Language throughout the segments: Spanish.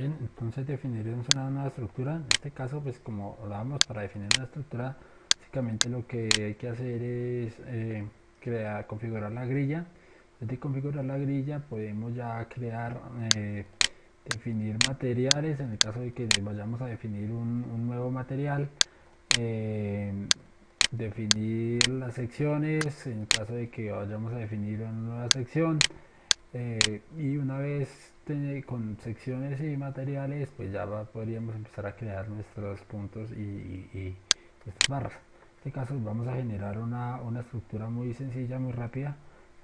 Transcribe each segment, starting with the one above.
Bien, entonces definiremos una nueva estructura. En este caso, pues como hablábamos, para definir una estructura, básicamente lo que hay que hacer es configurar la grilla. Después de configurar la grilla, podemos ya crear, definir materiales. En el caso de que vayamos a definir un nuevo material, eh, definir las secciones. En el caso de que vayamos a definir una nueva sección, y una vez con secciones y materiales, pues ya podríamos empezar a crear nuestros puntos y nuestras barras. En este caso vamos a generar una estructura muy sencilla, muy rápida.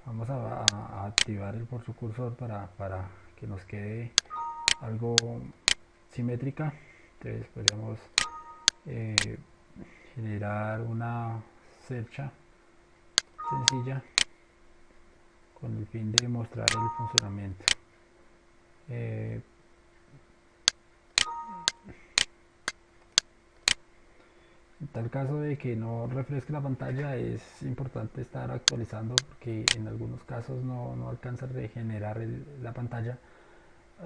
Vamos a activar el por su cursor para que nos quede algo simétrica. Entonces podríamos eh, generar una cercha sencilla con el fin de mostrar el funcionamiento. Eh, En tal caso de que no refresque la pantalla, es importante estar actualizando porque en algunos casos no alcanza a regenerar la pantalla.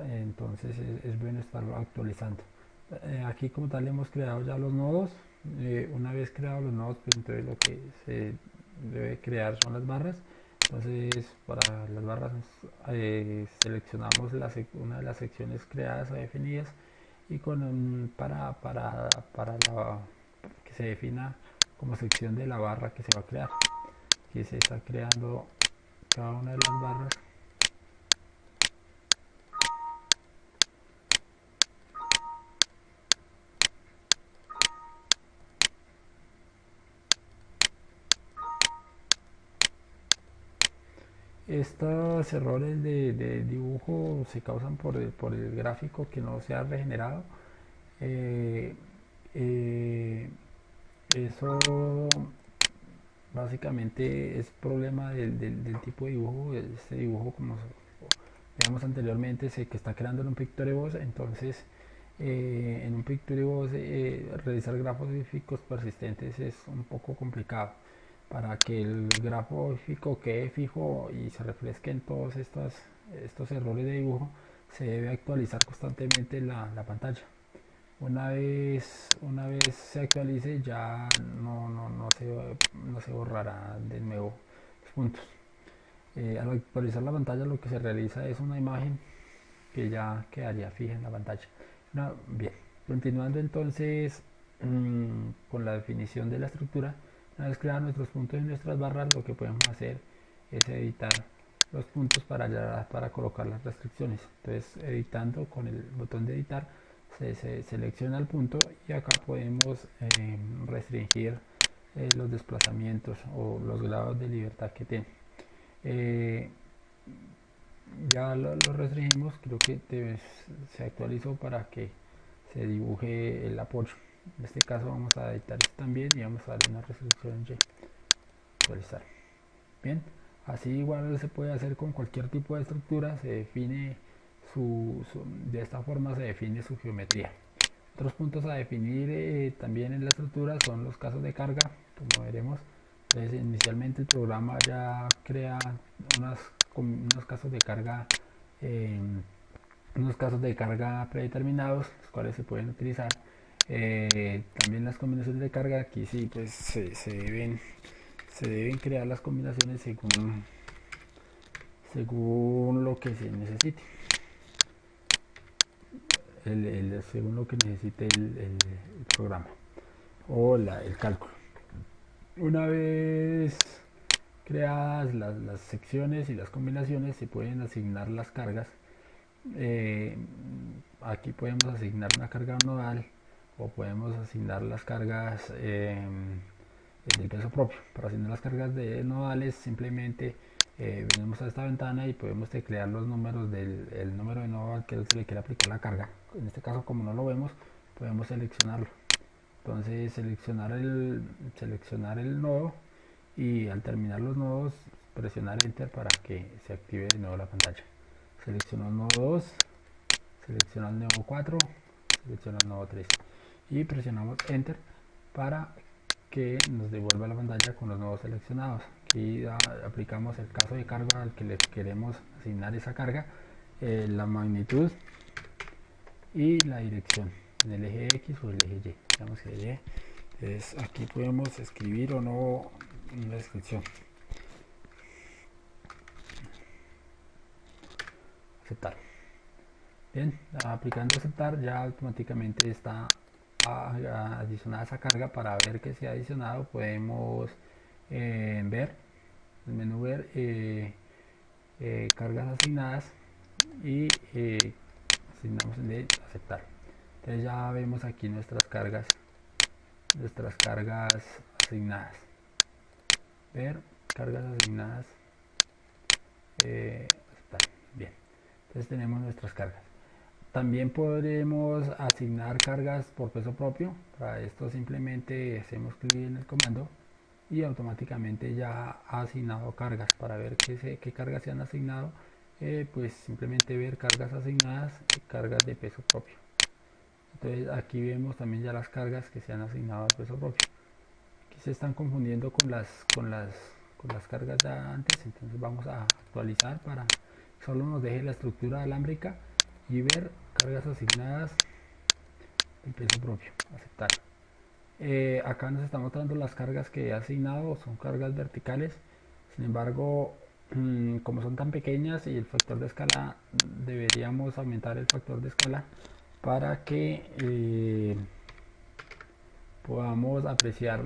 Entonces es bueno estarlo actualizando. Aquí como tal hemos creado ya los nodos. Una vez creados los nodos, pues entonces lo que se debe crear son las barras. Entonces para las barras seleccionamos una de las secciones creadas o definidas, y para que se defina como sección de la barra que se va a crear. Aquí se está creando cada una de las barras. Estos errores de dibujo se causan por el gráfico que no se ha regenerado. Eh, eh, Eso básicamente es problema del tipo de dibujo. Este dibujo, como veamos anteriormente, que está creando en un Pictorybox. Entonces en un Pictorybox realizar gráficos persistentes es un poco complicado. Para que el gráfico quede fijo y se refresquen todos estos errores de dibujo, se debe actualizar constantemente la pantalla. Una vez se actualice, ya no se borrará de nuevo los puntos. Al actualizar la pantalla, lo que se realiza es una imagen que ya quedaría fija en la pantalla. Bien, continuando entonces con la definición de la estructura. Una vez creados nuestros puntos y nuestras barras, lo que podemos hacer es editar los puntos para colocar las restricciones. Entonces, editando con el botón de editar, se selecciona el punto y acá podemos restringir los desplazamientos o los grados de libertad que tiene. Eh, ya lo restringimos. Creo que se actualizó para que se dibuje el apoyo. En este caso vamos a editar esto también y vamos a darle una resolución en Y. Actualizar. Bien, así igual se puede hacer con cualquier tipo de estructura. Se define de esta forma se define su geometría. Otros puntos a definir también en la estructura son los casos de carga, como veremos. Entonces, inicialmente el programa ya crea unos casos de carga, eh, unos casos de carga predeterminados, los cuales se pueden utilizar. También las combinaciones de carga, aquí sí, pues se deben crear las combinaciones según lo que se necesite, según lo que necesite el programa o el cálculo. Una vez creadas las secciones y las combinaciones, se pueden asignar las cargas. Eh, Aquí podemos asignar una carga nodal o podemos asignar las cargas del peso propio. Para asignar las cargas de nodales, simplemente venimos a esta ventana y podemos teclear los números del número de nodo al que se le quiere aplicar la carga. En este caso, como no lo vemos, podemos seleccionarlo. Entonces seleccionar el nodo, y al terminar los nodos presionar enter para que se active de nuevo la pantalla. Selecciono el nodo 2, selecciono el nodo 4, selecciono el nodo 3 y presionamos enter para que nos devuelva la pantalla con los nodos seleccionados. Aquí aplicamos el caso de carga al que le queremos asignar esa carga, la magnitud y la dirección en el eje X o el eje Y. Digamos que Y. Entonces aquí podemos escribir o no una descripción. Aceptar. Bien, aplicando aceptar ya automáticamente está adicionada esa carga. Para ver que se ha adicionado podemos ver, el menú ver, cargas asignadas y asignamos el de aceptar. Entonces ya vemos aquí nuestras cargas asignadas. Ver, cargas asignadas, aceptar. Bien, entonces tenemos nuestras cargas. También podremos asignar cargas por peso propio. Para esto simplemente hacemos clic en el comando y automáticamente ya ha asignado cargas. Para ver qué cargas se han asignado, pues simplemente ver cargas asignadas y cargas de peso propio. Entonces aquí vemos también ya las cargas que se han asignado al peso propio. Aquí se están confundiendo con las cargas ya antes, entonces vamos a actualizar para que solo nos deje la estructura alámbrica y ver cargas asignadas el peso propio. Aceptar. Acá nos está mostrando las cargas que he asignado, son cargas verticales. Sin embargo, como son tan pequeñas y el factor de escala, deberíamos aumentar el factor de escala para que podamos apreciar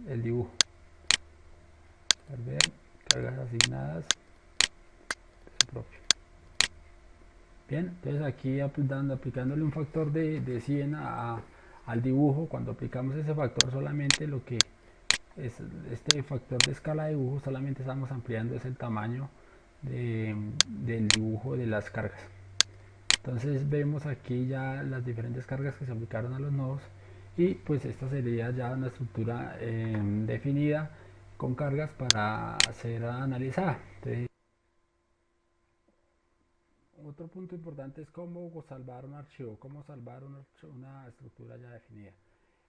el dibujo. Ver, cargas asignadas, peso propio. Bien, entonces aquí aplicándole un factor de 100 al dibujo. Cuando aplicamos ese factor, solamente lo que es este factor de escala de dibujo, solamente estamos ampliando es el tamaño del dibujo de las cargas. Entonces vemos aquí ya las diferentes cargas que se aplicaron a los nodos, y pues esta sería ya una estructura definida con cargas para ser analizada. Entonces, otro punto importante es cómo salvar un archivo, cómo salvar una estructura ya definida.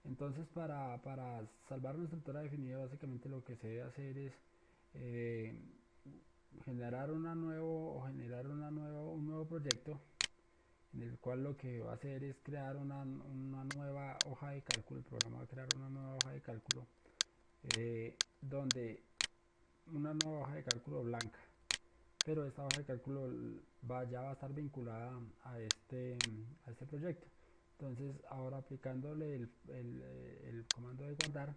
Entonces, para salvar una estructura definida, básicamente lo que se debe hacer es eh, generar un nuevo proyecto, en el cual lo que va a hacer es crear una nueva hoja de cálculo. El programa va a crear una nueva hoja de cálculo, donde una nueva hoja de cálculo blanca, pero esta hoja de cálculo ya va a estar vinculada a este proyecto. Entonces ahora aplicándole el comando de guardar,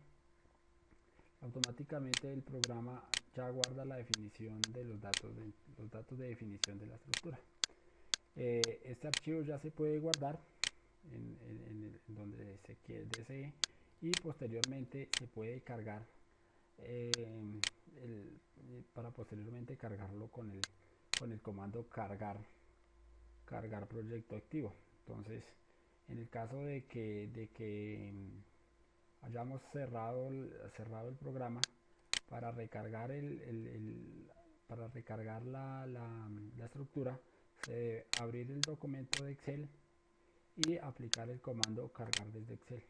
automáticamente el programa ya guarda la definición de los datos de definición de la estructura. Este archivo ya se puede guardar en donde desee, y posteriormente se puede cargar eh, para posteriormente cargarlo con el comando cargar proyecto activo. Entonces, en el caso de que hayamos cerrado el programa, para recargar para recargar la estructura, se debe abrir el documento de Excel y aplicar el comando cargar desde Excel.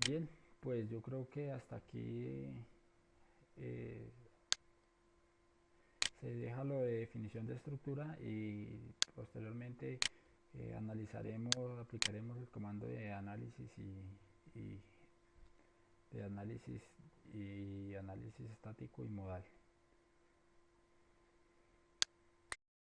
Bien, pues yo creo que hasta aquí eh, se deja lo de definición de estructura, y posteriormente aplicaremos el comando de análisis y análisis estático y modal.